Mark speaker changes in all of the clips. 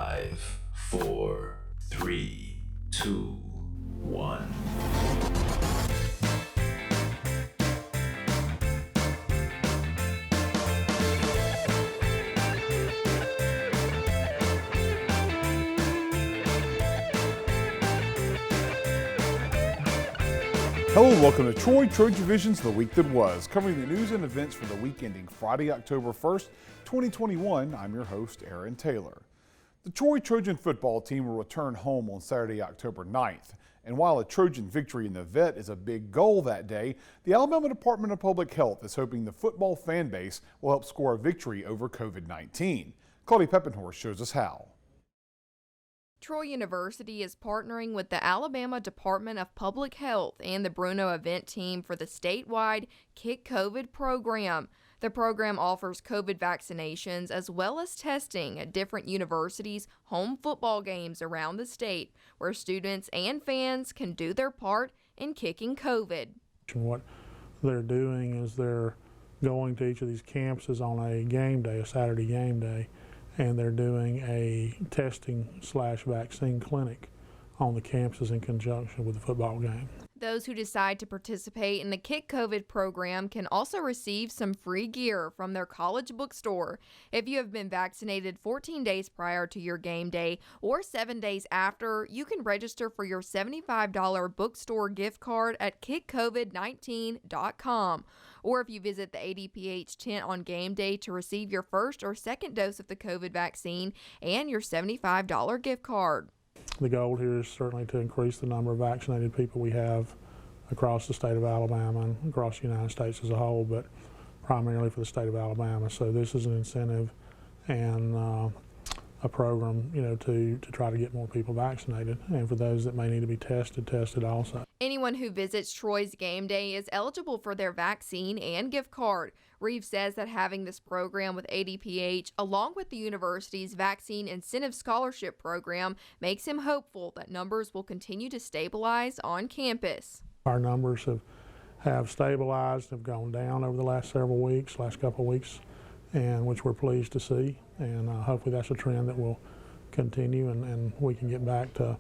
Speaker 1: 5, 4, 3, 2, 1.
Speaker 2: Hello and welcome to TrojanVision's The Week That Was, covering the news and events for the week ending Friday, October 1st, 2021. I'm your host, Aaron Taylor. The Trojan football team will return home on Saturday, October 9th. And while a Trojan victory in the vet is a big goal that day, the Alabama Department of Public Health is hoping the football fan base will help score a victory over COVID-19. Cailey shows us how.
Speaker 3: Troy University is partnering with the Alabama Department of Public Health and the Bruno event team for the statewide Kick COVID program. The program offers COVID vaccinations as well as testing at different universities' home football games around the state, where students and fans can do their part in kicking COVID.
Speaker 4: What they're doing is they're going to each of these campuses on a game day, a Saturday game day, and they're doing a testing/vaccine clinic on the campuses in conjunction with the football game.
Speaker 3: Those who decide to participate in the Kick COVID program can also receive some free gear from their college bookstore. If you have been vaccinated 14 days prior to your game day or 7 days after, you can register for your $75 bookstore gift card at kickcovid19.com. Or if you visit the ADPH tent on game day to receive your first or second dose of the COVID vaccine and your $75 gift card.
Speaker 4: The goal here is certainly to increase the number of vaccinated people we have across the state of Alabama and across the United States as a whole, but primarily for the state of Alabama. So this is an incentive and a program, to try to get more people vaccinated, and for those that may need to be tested also.
Speaker 3: Anyone who visits Troy's game day is eligible for their vaccine and gift card. Reeves says that having this program with ADPH, along with the university's Vaccine Incentive Scholarship Program, makes him hopeful that numbers will continue to stabilize on campus.
Speaker 4: Our numbers have stabilized, have gone down over the last couple of weeks, and which we're pleased to see. And hopefully that's a trend that will continue, and we can get back to,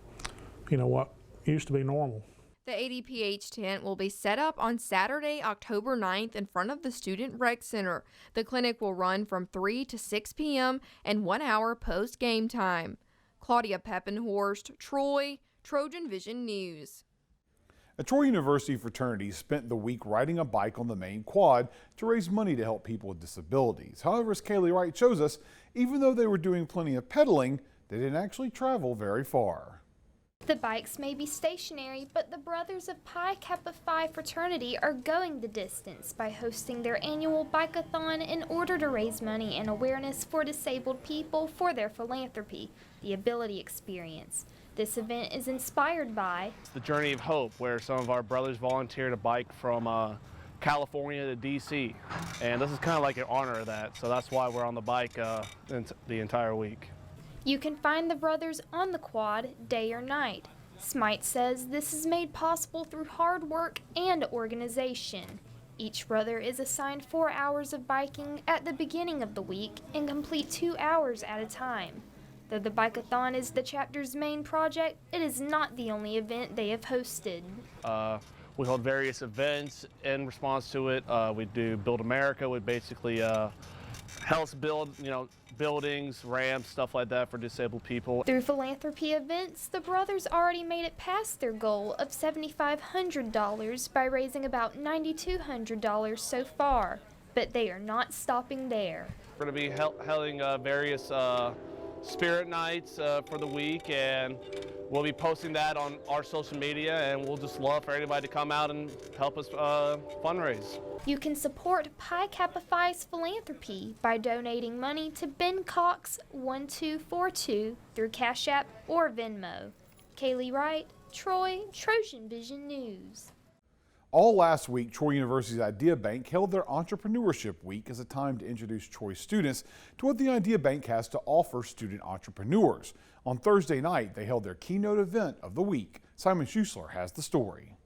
Speaker 4: what used to be normal.
Speaker 3: The ADPH tent will be set up on Saturday, October 9th in front of the Student Rec Center. The clinic will run from 3 to 6 p.m. and 1 hour post-game time. Claudia Peppenhorst, Troy, TrojanVision News.
Speaker 2: A Troy University fraternity spent the week riding a bike on the main quad to raise money to help people with disabilities. However, as Wright shows us, even though they were doing plenty of pedaling, they didn't actually travel very far.
Speaker 5: The bikes may be stationary, but the Brothers of Pi Kappa Phi fraternity are going the distance by hosting their annual bike-a-thon in order to raise money and awareness for disabled people for their philanthropy, the Ability Experience. This event is inspired by
Speaker 6: the Journey of Hope, where some of our brothers volunteered to bike from California to DC, and this is kind of like an honor of that, so that's why we're on the bike the entire week.
Speaker 5: You can find the brothers on the quad day or night. Smite says this is made possible through hard work and organization. Each brother is assigned 4 hours of biking at the beginning of the week and complete 2 hours at a time. Though the bike-a-thon is the chapter's main project, it is not the only event they have hosted.
Speaker 6: We hold various events in response to it. We do Build America, which basically helps build, buildings, ramps, stuff like that for disabled people.
Speaker 5: Through philanthropy events, the brothers already made it past their goal of $7,500 by raising about $9,200 so far. But they are not stopping there.
Speaker 6: We're going to be holding various spirit nights for the week, and we'll be posting that on our social media, and we'll just love for anybody to come out and help us fundraise.
Speaker 5: You can support Pi Kappa Phi's philanthropy by donating money to Ben Cox 1242 through Cash App or Venmo. Cailey Wright, Troy, TrojanVision News.
Speaker 2: All last week, Troy University's Idea Bank held their Entrepreneurship Week as a time to introduce Troy students to what the Idea Bank has to offer student entrepreneurs. On Thursday night, they held their keynote event of the week. Simon Schuessler has the story.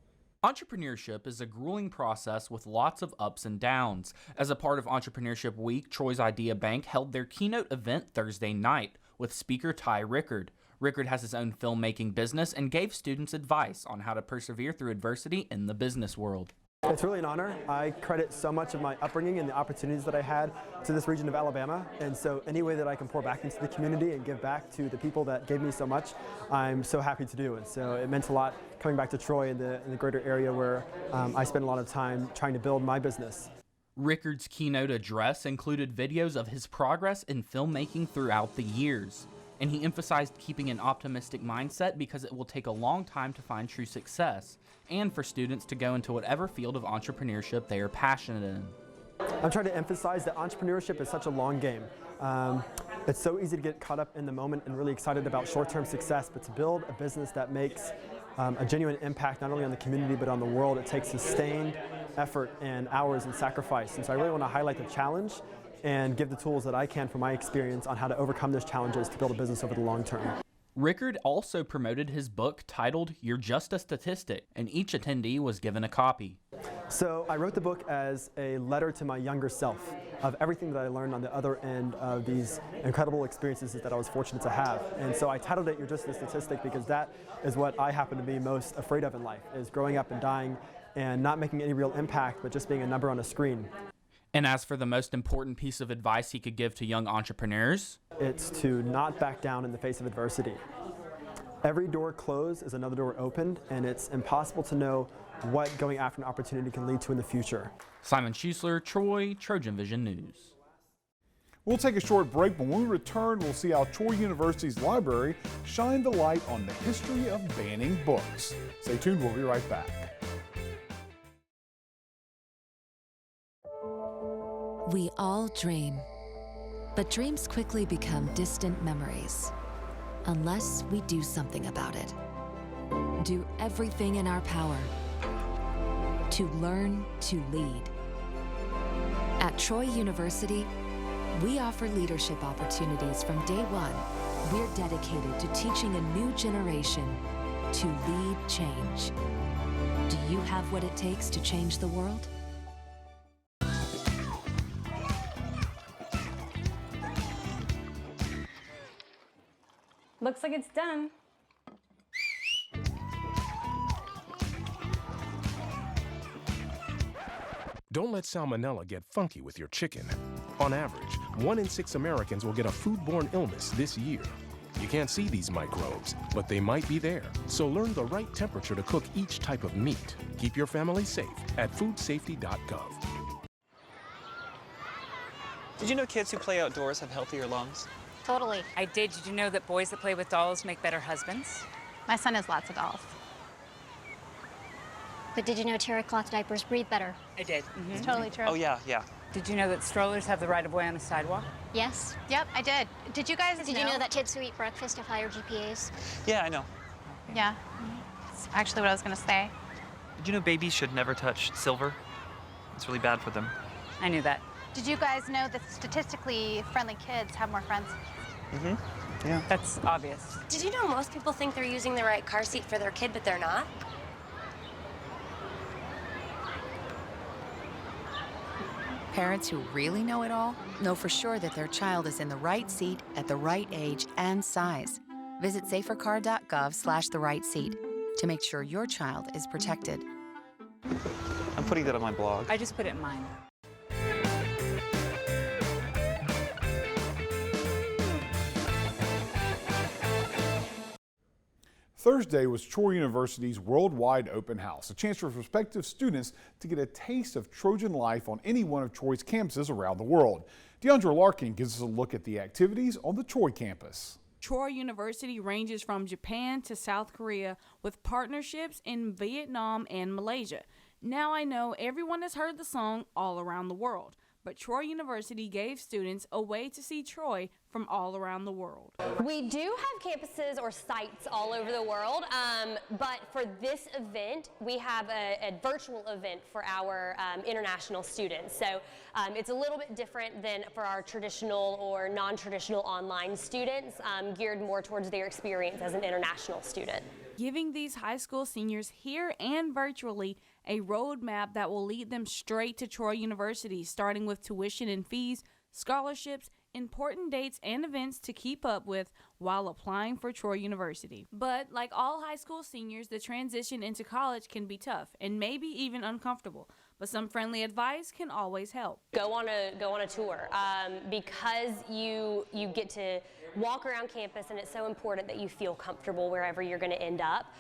Speaker 7: Entrepreneurship is a grueling process with lots of ups and downs. As a part of Entrepreneurship Week, Troy's Idea Bank held their keynote event Thursday night. with speaker Ty Rickard. Rickard has his own filmmaking business and gave students advice on how to persevere through adversity in the business world.
Speaker 8: It's really an honor. I credit so much of my upbringing and the opportunities that I had to this region of Alabama, and so any way that I can pour back into the community and give back to the people that gave me so much, I'm so happy to do. And so it meant a lot coming back to Troy in the greater area where I spent a lot of time trying to build my business.
Speaker 7: Rickard's keynote address included videos of his progress in filmmaking throughout the years, and he emphasized keeping an optimistic mindset because it will take a long time to find true success, and for students to go into whatever field of entrepreneurship they are passionate in.
Speaker 8: I'm trying to emphasize that entrepreneurship is such a long game. It's so easy to get caught up in the moment and really excited about short-term success, but to build a business that makes a genuine impact not only on the community but on the world, it takes sustained effort and hours and sacrifice. And so I really want to highlight the challenge and give the tools that I can from my experience on how to overcome those challenges to build a business over the long term.
Speaker 7: Rickard also promoted his book titled You're Just a Statistic, and each attendee was given a copy.
Speaker 8: So I wrote the book as a letter to my younger self of everything that I learned on the other end of these incredible experiences that I was fortunate to have. And so I titled it You're Just a Statistic because that is what I happen to be most afraid of in life, is growing up and dying and not making any real impact, but just being a number on a screen.
Speaker 7: And as for the most important piece of advice he could give to young entrepreneurs,
Speaker 8: it's to not back down in the face of adversity. Every door closed is another door opened, and it's impossible to know what going after an opportunity can lead to in the future.
Speaker 7: Simon Schuessler, Troy, TrojanVision News.
Speaker 2: We'll take a short break, but when we return, we'll see how Troy University's library shined the light on the history of banning books. Stay tuned, we'll be right back.
Speaker 9: We all dream, but dreams quickly become distant memories, unless we do something about it. Do everything in our power to learn to lead. At Troy University, we offer leadership opportunities from day one. We're dedicated to teaching a new generation to lead change. Do you have what it takes to change the world?
Speaker 10: Looks like it's done.
Speaker 11: Don't let salmonella get funky with your chicken. On average, 1 in 6 Americans will get a foodborne illness this year. You can't see these microbes, but they might be there. So learn the right temperature to cook each type of meat. Keep your family safe at foodsafety.gov.
Speaker 12: Did you know kids who play outdoors have healthier lungs?
Speaker 10: Totally. I did. Did you know that boys that play with dolls make better husbands?
Speaker 13: My son has lots of dolls.
Speaker 14: But did you know terry cloth diapers breathe better?
Speaker 10: I did.
Speaker 13: It's totally true.
Speaker 12: Oh, yeah.
Speaker 10: Did you know that strollers have the right of way on the sidewalk?
Speaker 14: Yes.
Speaker 13: Yep, I did. Did you guys
Speaker 14: Did you know that kids who eat breakfast have higher GPAs?
Speaker 12: Yeah, I know.
Speaker 13: Yeah. That's actually what I was going to say.
Speaker 12: Did you know babies should never touch silver? It's really bad for them.
Speaker 10: I knew that.
Speaker 13: Did you guys know that statistically friendly kids have more friends?
Speaker 12: Mm-hmm. Yeah.
Speaker 10: That's obvious.
Speaker 14: Did you know most people think they're using the right car seat for their kid, but they're not?
Speaker 15: Parents who really know it all know for sure that their child is in the right seat at the right age and size. Visit safercar.gov/the-right-seat to make sure your child is protected.
Speaker 12: I'm putting that on my blog.
Speaker 10: I just put it in mine.
Speaker 2: Thursday was Troy University's Worldwide Open House, a chance for prospective students to get a taste of Trojan life on any one of Troy's campuses around the world. Diondra Larkin gives us a look at the activities on the Troy campus.
Speaker 16: Troy University ranges from Japan to South Korea with partnerships in Vietnam and Malaysia. Now I know everyone has heard the song All Around the World, but Troy University gave students a way to see Troy from all around the world.
Speaker 17: We do have campuses or sites all over the world, but for this event, we have a virtual event for our international students. So it's a little bit different than for our traditional or non-traditional online students, geared more towards their experience as an international student.
Speaker 16: Giving these high school seniors here and virtually a roadmap that will lead them straight to Troy University, starting with tuition and fees, scholarships, important dates and events to keep up with while applying for Troy University. But like all high school seniors, the transition into college can be tough and maybe even uncomfortable. But some friendly advice can always help.
Speaker 17: Go on a tour because you get to walk around campus, and it's so important that you feel comfortable wherever you're going to end up.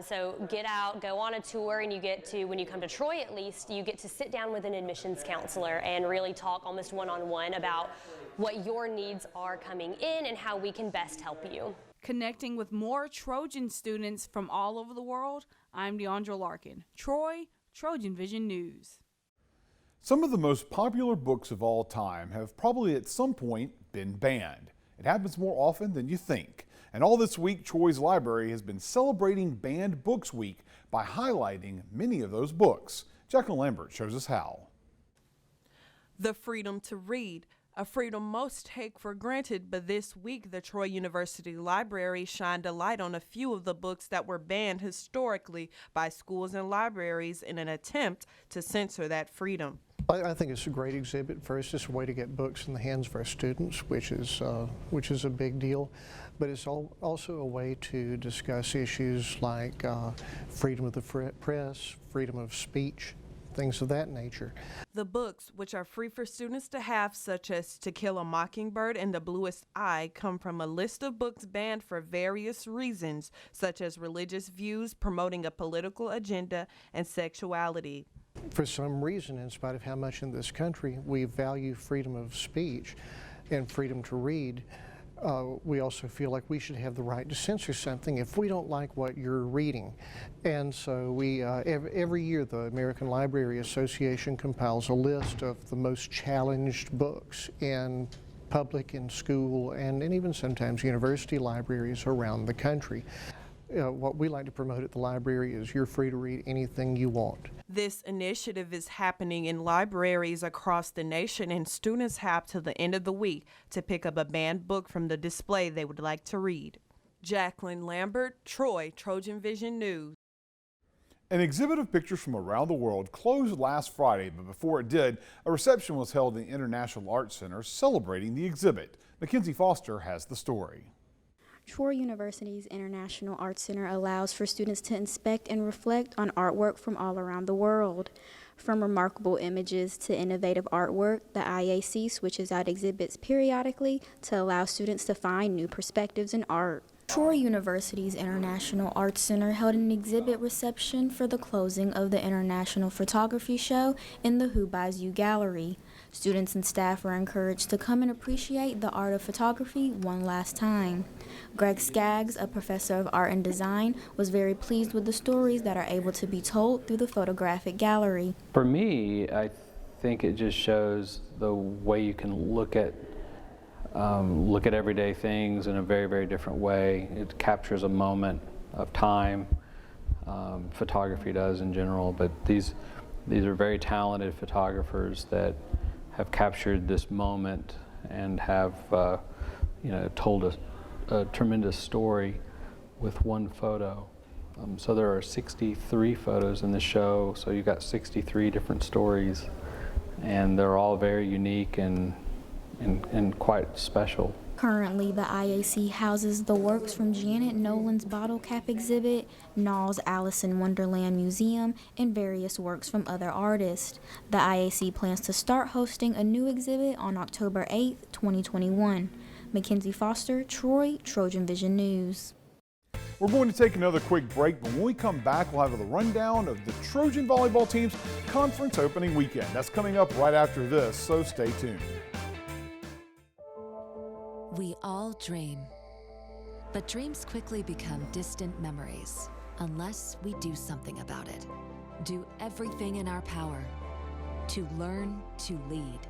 Speaker 17: So get out, go on a tour, and you get to, when you come to Troy at least, you get to sit down with an admissions counselor and really talk almost one-on-one about what your needs are coming in and how we can best help you.
Speaker 16: Connecting with more Trojan students from all over the world, I'm Diondra Larkin. Troy, TrojanVision News.
Speaker 2: Some of the most popular books of all time have probably at some point been banned. It happens more often than you think. And all this week, Troy's library has been celebrating Banned Books Week by highlighting many of those books. Jacklynn Lambert shows us how.
Speaker 18: The freedom to read, a freedom most take for granted, but this week the Troy University Library shined a light on a few of the books that were banned historically by schools and libraries in an attempt to censor that freedom.
Speaker 19: I think it's a great exhibit. First, it's a way to get books in the hands of our students, which is a big deal. But it's also a way to discuss issues like freedom of the press, freedom of speech, things of that nature.
Speaker 18: The books, which are free for students to have, such as To Kill a Mockingbird and The Bluest Eye, come from a list of books banned for various reasons, such as religious views, promoting a political agenda, and sexuality.
Speaker 19: For some reason, in spite of how much in this country we value freedom of speech and freedom to read, we also feel like we should have the right to censor something if we don't like what you're reading. And so we, every year the American Library Association compiles a list of the most challenged books in public and school and even sometimes university libraries around the country. What we like to promote at the library is you're free to read anything you want.
Speaker 18: This initiative is happening in libraries across the nation, and students have till the end of the week to pick up a banned book from the display they would like to read. Jacklynn, Lambert, Troy, TrojanVision News.
Speaker 2: An exhibit of pictures from around the world closed last Friday, but before it did, a reception was held in the International Arts Center celebrating the exhibit. Mackenzie Foster has the story.
Speaker 20: Troy University's International Arts Center allows for students to inspect and reflect on artwork from all around the world. From remarkable images to innovative artwork, the IAC switches out exhibits periodically to allow students to find new perspectives in art. Troy University's International Arts Center held an exhibit reception for the closing of the International Photography Show in the Who Buys You Gallery. Students and staff were encouraged to come and appreciate the art of photography one last time. Greg Skaggs, a professor of art and design, was very pleased with the stories that are able to be told through the photographic gallery.
Speaker 21: For me, I think it just shows the way you can look at everyday things in a very, very different way. It captures a moment of time. Photography does in general, but these are very talented photographers that have captured this moment and have told a tremendous story with one photo. So there are 63 photos in the show, so you've got 63 different stories, and they're all very unique and quite special.
Speaker 20: Currently, the IAC houses the works from Janet Nolan's bottle cap exhibit, Nau's Alice in Wonderland Museum, and various works from other artists. The IAC plans to start hosting a new exhibit on October 8th, 2021. Mackenzie Foster, Troy, TrojanVision News.
Speaker 2: We're going to take another quick break, but when we come back, we'll have the rundown of the Trojan volleyball team's conference opening weekend. That's coming up right after this, so stay tuned.
Speaker 9: We all dream, but dreams quickly become distant memories unless we do something about it. Do everything in our power to learn to lead.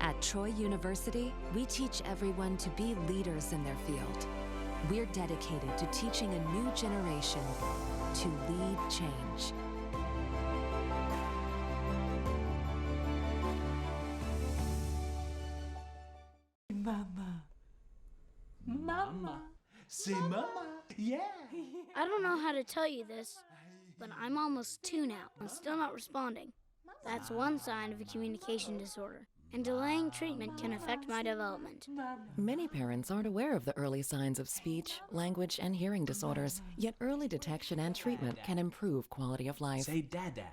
Speaker 9: At Troy University, we teach everyone to be leaders in their field. We're dedicated to teaching a new generation to lead change.
Speaker 1: Mama. Say mama. Yeah.
Speaker 22: I don't know how to tell you this, but I'm almost 2 now and still not responding. That's one sign of a communication disorder. and delaying treatment can affect my development.
Speaker 3: Many parents aren't aware of the early signs of speech, language, and hearing disorders, yet early detection and treatment can improve quality of life.
Speaker 1: Say dada.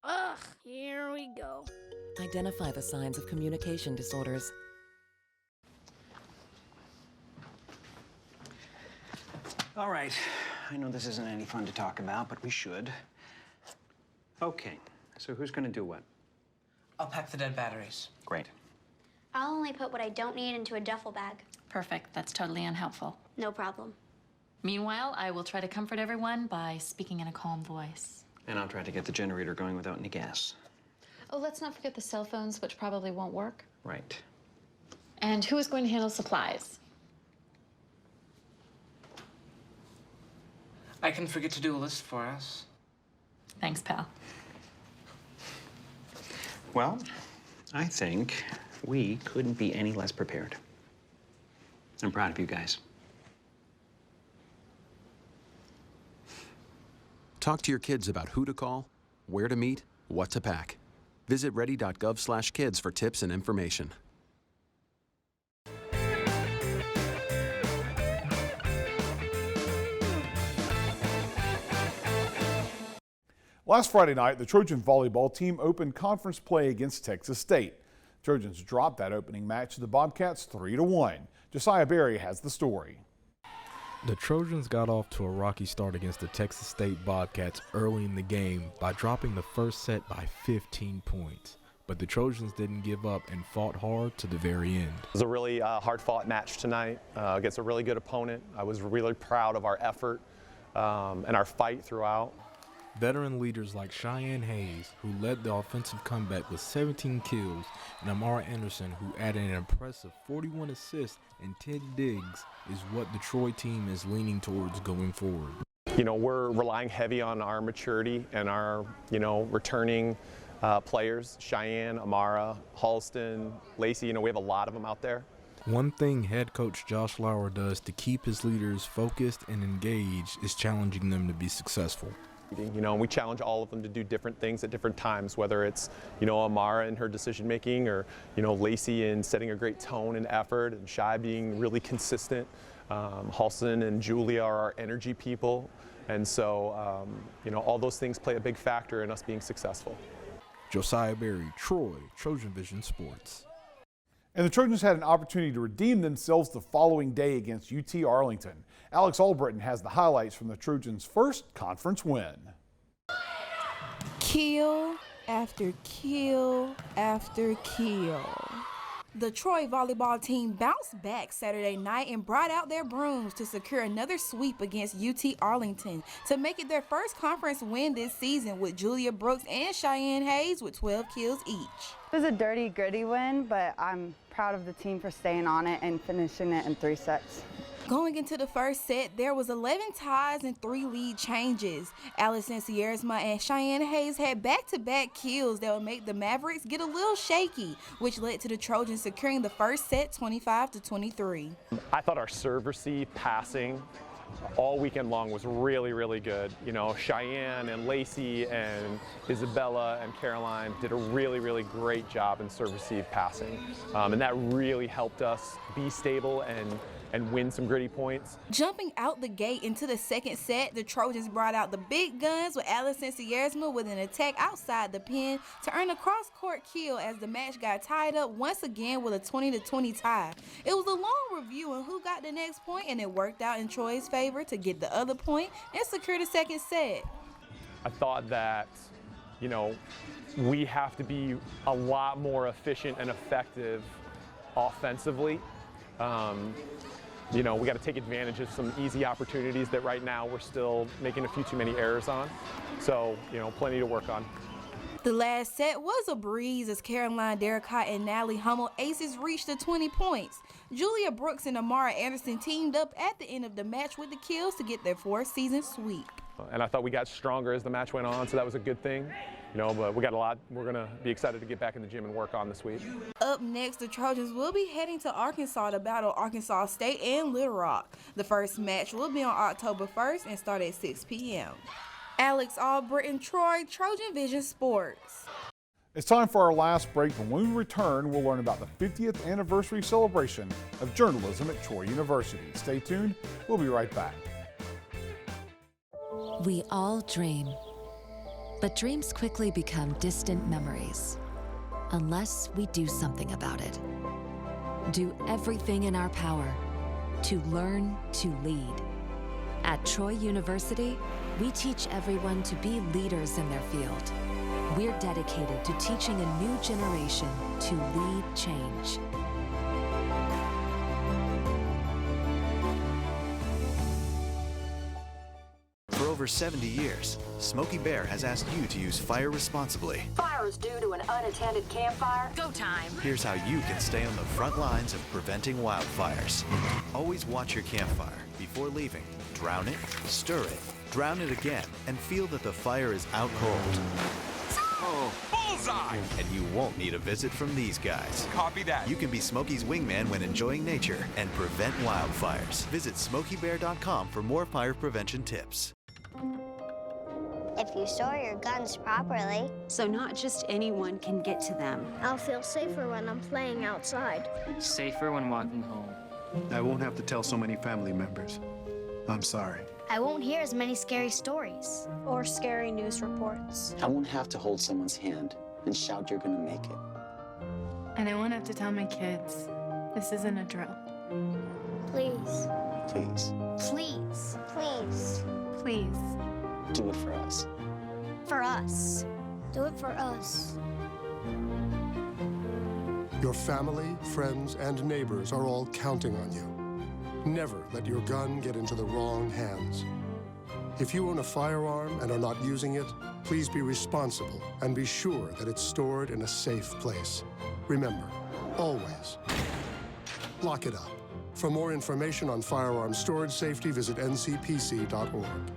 Speaker 22: Ugh, here we go.
Speaker 3: Identify the signs of communication disorders.
Speaker 4: All right, I know this isn't any fun to talk about, but we should. Okay, so who's gonna do what?
Speaker 23: I'll pack the dead batteries.
Speaker 4: Great.
Speaker 22: I'll only put what I don't need into a duffel bag.
Speaker 24: Perfect. That's totally unhelpful.
Speaker 22: No problem.
Speaker 24: Meanwhile, I will try to comfort everyone by speaking in a calm voice.
Speaker 4: And I'll try to get the generator going without any gas.
Speaker 24: Oh, let's not forget the cell phones, which probably won't work.
Speaker 4: Right.
Speaker 24: And who is going to handle supplies?
Speaker 23: I can forget to do a list for us.
Speaker 24: Thanks, pal.
Speaker 4: Well, I think we couldn't be any less prepared. I'm proud of you guys.
Speaker 25: Talk to your kids about who to call, where to meet, what to pack. Visit ready.gov/kids for tips and information.
Speaker 2: Last Friday night, the Trojan volleyball team opened conference play against Texas State. Trojans dropped that opening match to the Bobcats 3-1. Josiah Berry has the story.
Speaker 26: The Trojans got off to a rocky start against the Texas State Bobcats early in the game by dropping the first set by 15 points. But the Trojans didn't give up and fought hard to the very end.
Speaker 27: It was a really hard-fought match tonight against a really good opponent. I was really proud of our effort and our fight throughout.
Speaker 26: Veteran leaders like Cheyenne Hayes, who led the offensive comeback with 17 kills, and Amara Anderson, who added an impressive 41 assists and 10 digs, is what the Troy team is leaning towards going forward.
Speaker 27: You know, we're relying heavy on our maturity and our, returning players, Cheyenne, Amara, Halston, Lacey, we have a lot of them out there.
Speaker 26: One thing head coach Josh Lauer does to keep his leaders focused and engaged is challenging them to be successful.
Speaker 27: We challenge all of them to do different things at different times, whether it's, Amara in her decision making or, Lacey in setting a great tone and effort, and Shy being really consistent. Halston and Julia are our energy people. And so, all those things play a big factor in us being successful.
Speaker 26: Josiah Berry, Troy, TrojanVision Sports.
Speaker 2: And the Trojans had an opportunity to redeem themselves the following day against UT Arlington. Alex Albritton has the highlights from the Trojans' first conference win.
Speaker 16: Kill after kill after kill. The Troy volleyball team bounced back Saturday night and brought out their brooms to secure another sweep against UT Arlington to make it their first conference win this season, with Julia Brooks and Cheyenne Hayes with 12 kills each.
Speaker 28: It was a dirty, gritty win, but I'm proud of the team for staying on it and finishing it in 3 sets.
Speaker 16: Going into the first set, there was 11 ties and 3 lead changes. Allison Siersma and Cheyenne Hayes had back-to-back kills that would make the Mavericks get a little shaky, which led to the Trojans securing the first set 25-23.
Speaker 27: I thought our serve receive passing all weekend long was really, really good. Cheyenne and Lacey and Isabella and Caroline did a really, really great job in serve receive passing. And that really helped us be stable and win some gritty points.
Speaker 16: Jumping out the gate into the second set, the Trojans brought out the big guns with Allison Siersma with an attack outside the pin to earn a cross-court kill as the match got tied up once again with a 20-20 tie. It was a long review on who got the next point, and it worked out in Troy's favor to get the other point and secure the second set.
Speaker 27: I thought that, we have to be a lot more efficient and effective offensively. We got to take advantage of some easy opportunities that right now we're still making a few too many errors on. So, plenty to work on.
Speaker 16: The last set was a breeze as Caroline Derricott and Natalie Hummel aces reached the 20 points. Julia Brooks and Amara Anderson teamed up at the end of the match with the kills to get their 4th season sweep.
Speaker 27: And I thought we got stronger as the match went on, so that was a good thing. But we got a lot we're going to be excited to get back in the gym and work on this week.
Speaker 16: Up next, the Trojans will be heading to Arkansas to battle Arkansas State and Little Rock. The first match will be on October 1st and start at 6 p.m. Alex Albritton, Troy, TrojanVision Sports.
Speaker 2: It's time for our last break, but when we return, we'll learn about the 50th anniversary celebration of journalism at Troy University. Stay tuned. We'll be right back.
Speaker 9: We all dream, but dreams quickly become distant memories unless we do something about it. Do everything in our power to learn to lead. At Troy University, we teach everyone to be leaders in their field. We're dedicated to teaching a new generation to lead change.
Speaker 5: For over 70 years, Smokey Bear has asked you to use fire responsibly.
Speaker 6: Fire is due to an unattended campfire. Go time.
Speaker 5: Here's how you can stay on the front lines of preventing wildfires. Always watch your campfire before leaving. Drown it, stir it, drown it again, and feel that the fire is out cold.
Speaker 7: Oh, bullseye!
Speaker 5: And you won't need a visit from these guys.
Speaker 7: Copy that.
Speaker 5: You can be Smokey's wingman when enjoying nature and prevent wildfires. Visit SmokeyBear.com for more fire prevention tips.
Speaker 8: If you store your guns properly.
Speaker 11: So not just anyone can get to them.
Speaker 22: I'll feel safer when I'm playing outside.
Speaker 12: Safer when walking home.
Speaker 13: I won't have to tell so many family members. I'm sorry.
Speaker 22: I won't hear as many scary stories. Or scary news reports.
Speaker 14: I won't have to hold someone's hand and shout you're gonna make it.
Speaker 15: And I won't have to tell my kids, this isn't a drill.
Speaker 22: Please.
Speaker 14: Please.
Speaker 22: Please. Please.
Speaker 15: Please.
Speaker 14: Do it for us.
Speaker 22: For us. Do it for us.
Speaker 29: Your family, friends, and neighbors are all counting on you. Never let your gun get into the wrong hands. If you own a firearm and are not using it, please be responsible and be sure that it's stored in a safe place. Remember, always, lock it up. For more information on firearm storage safety, visit ncpc.org.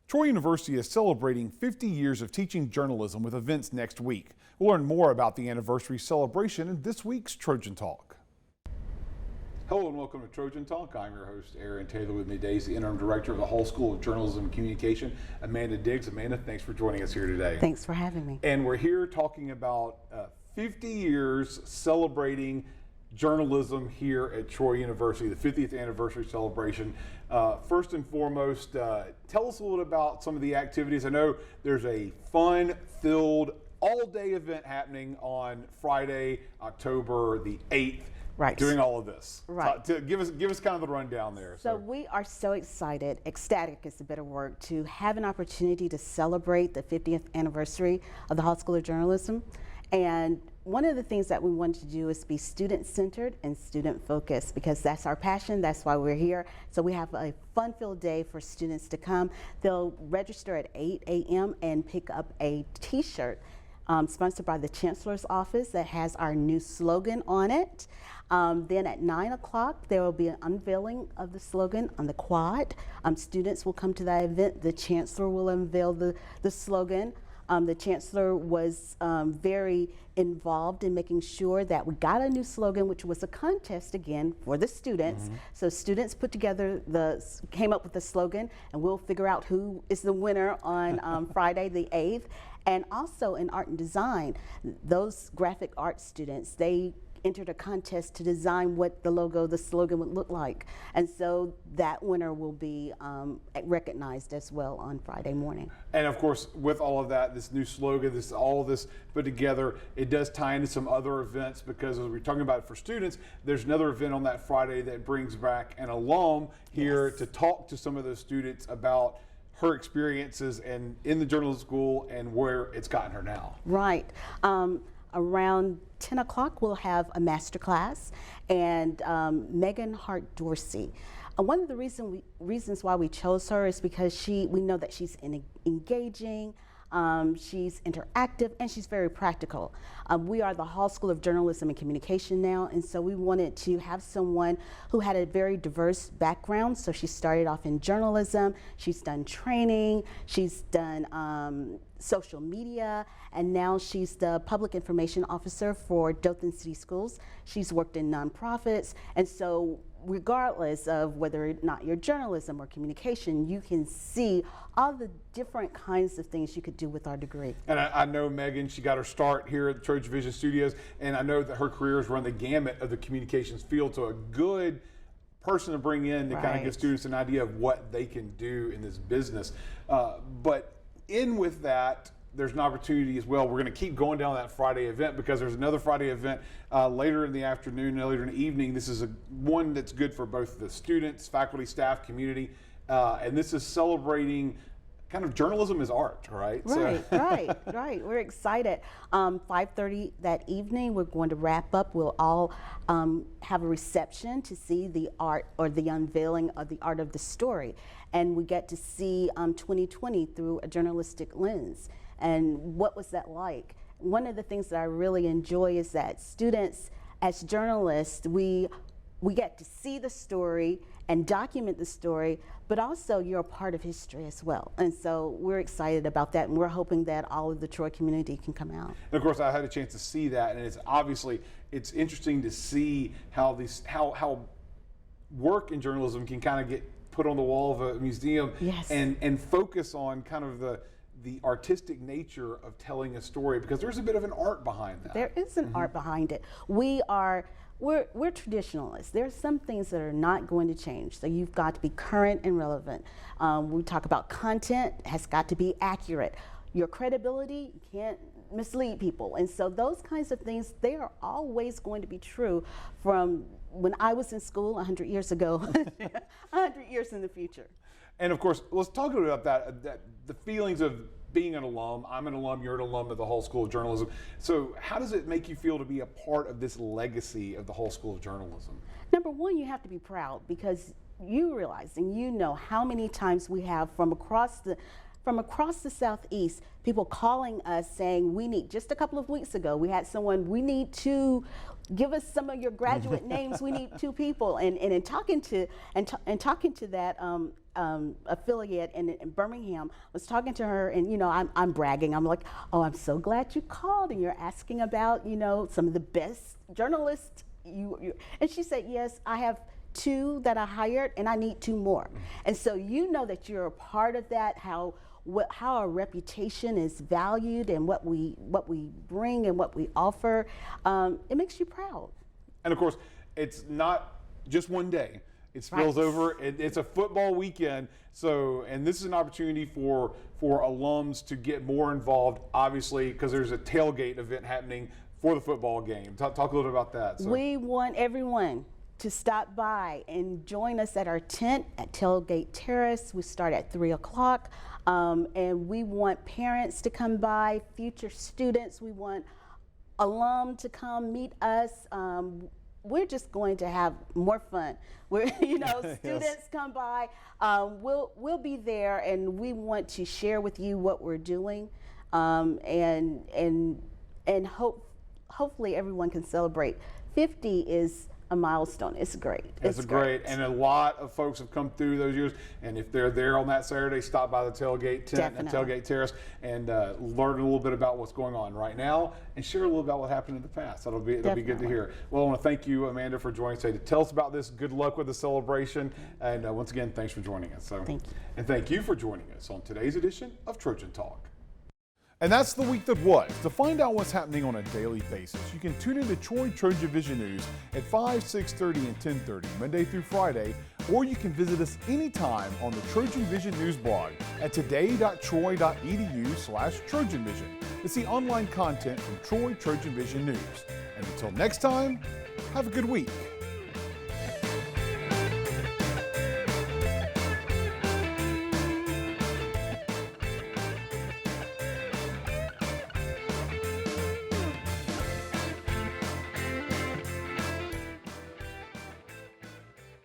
Speaker 2: Troy University is celebrating 50 years of teaching journalism with events next week. We'll learn more about the anniversary celebration in this week's Trojan Talk. Hello and welcome to Trojan Talk. I'm your host, Aaron Taylor. With me today is the Interim Director of the Hall School of Journalism and Communication, Amanda Diggs. Amanda, thanks for joining us here today.
Speaker 30: Thanks for having me.
Speaker 2: And we're here talking about 50 years celebrating journalism here at Troy University, the 50th anniversary celebration. First and foremost, tell us a little bit about some of the activities. I know there's a fun-filled all-day event happening on Friday, October the 8th.
Speaker 30: Right.
Speaker 2: Doing all of this.
Speaker 30: Right.
Speaker 2: Give us kind of the rundown there.
Speaker 30: So we are so excited, ecstatic is a better word, to have an opportunity to celebrate the 50th anniversary of the Hall School of Journalism. And one of the things that we wanted to do is be student-centered and student-focused, because that's our passion, that's why we're here. So we have a fun-filled day for students to come. They'll register at 8 a.m. and pick up a t-shirt sponsored by the Chancellor's Office that has our new slogan on it. Then at 9 o'clock, there will be an unveiling of the slogan on the quad. Students will come to that event. The Chancellor will unveil the slogan. The Chancellor was very involved in making sure that we got a new slogan, which was a contest again for the students. Mm-hmm. So students came up with the slogan, and we'll figure out who is the winner on Friday the 8th. And also in art and design, those graphic art students, they entered a contest to design what the slogan would look like. And so that winner will be recognized as well on Friday morning.
Speaker 2: And of course, with all of that, this new slogan, all of this put together, it does tie into some other events, because as we're talking about it for students, there's another event on that Friday that brings back an alum here to talk to some of those students about her experiences and in the journalism school and where it's gotten her now.
Speaker 30: Right. Around 10 o'clock, we'll have a master class, and Megan Hart Dorsey. One of the reasons why we chose her is because we know that she's engaging, she's interactive, and she's very practical. We are the Hall School of Journalism and Communication now, and so we wanted to have someone who had a very diverse background. So she started off in journalism, she's done training, she's done social media, and now she's the public information officer for Dothan City Schools. She's worked in nonprofits, and so regardless of whether or not you're journalism or communication, you can see all the different kinds of things you could do with our degree.
Speaker 2: And I know Megan, she got her start here at the TrojanVision Studios, and I know that her career has run the gamut of the communications field, so a good person to bring in to kind of give students an idea of what they can do in this business. But in with that, there's an opportunity as well. We're going to keep going down that Friday event because there's another Friday event later in the afternoon, later in the evening. This is one that's good for both the students, faculty, staff, community, and this is celebrating kind of journalism as art, right?
Speaker 30: Right, right. We're excited. 5:30 that evening, we're going to wrap up. We'll all have a reception to see the art or the unveiling of the art of the story. And we get to see 2020 through a journalistic lens. And what was that like? One of the things that I really enjoy is that students, as journalists, we get to see the story and document the story, but also you're a part of history as well. And so we're excited about that, and we're hoping that all of the Troy community can come out.
Speaker 2: And of course, I had a chance to see that, and it's interesting to see how how work in journalism can kind of get put on the wall of a museum, and focus on kind of the artistic nature of telling a story, because there's a bit of an art behind that.
Speaker 30: There is an art behind it. We're traditionalists. There's some things that are not going to change. So you've got to be current and relevant. We talk about content has got to be accurate. Your credibility, you can't mislead people. And so those kinds of things, they are always going to be true from when I was in school 100 years ago, 100 years in the future.
Speaker 2: And of course, let's talk a little bit about that the feelings of being an alum. I'm an alum, you're an alum of the Hull School of Journalism. So how does it make you feel to be a part of this legacy of the Hull School of Journalism?
Speaker 30: Number one, you have to be proud, because you realize and you know how many times we have from across the Southeast, people calling us saying, we need, just a couple of weeks ago, we had someone, we need to give us some of your graduate names, we need 2 people. And in talking to that affiliate in Birmingham, I was talking to her, and I'm bragging. I'm like, oh, I'm so glad you called, and you're asking about some of the best journalists. And she said, yes, I have 2 that I hired, and I need 2 more. And so that you're a part of that, how our reputation is valued, and what we bring and what we offer, it makes you proud.
Speaker 2: And of course, it's not just one day. It spills over. It's a football weekend. So, and this is an opportunity for alums to get more involved, obviously, because there's a tailgate event happening for the football game. Talk a little bit about that. So.
Speaker 30: We want everyone to stop by and join us at our tent at Tailgate Terrace. We start at 3 o'clock. And we want parents to come by, future students. We want alum to come meet us. We're just going to have more fun. Students come by. We'll be there, and we want to share with you what we're doing, and hopefully everyone can celebrate. 50 is a milestone. It's great.
Speaker 2: It's great. And a lot of folks have come through those years. And if they're there on that Saturday, stop by the tailgate tent and Tailgate Terrace and learn a little bit about what's going on right now and share a little about what happened in the past. It'll be good to hear. Well, I want to thank you, Amanda, for joining us today to tell us about this. Good luck with the celebration. And once again, thanks for joining us. So,
Speaker 30: thank you.
Speaker 2: And thank you for joining us on today's edition of Trojan Talk. And that's the week that was. To find out what's happening on a daily basis, you can tune into Troy TrojanVision News at 5, 6:30, and 10:30, Monday through Friday, or you can visit us anytime on the TrojanVision News blog at today.troy.edu/TrojanVision to see online content from Troy TrojanVision News. And until next time, have a good week.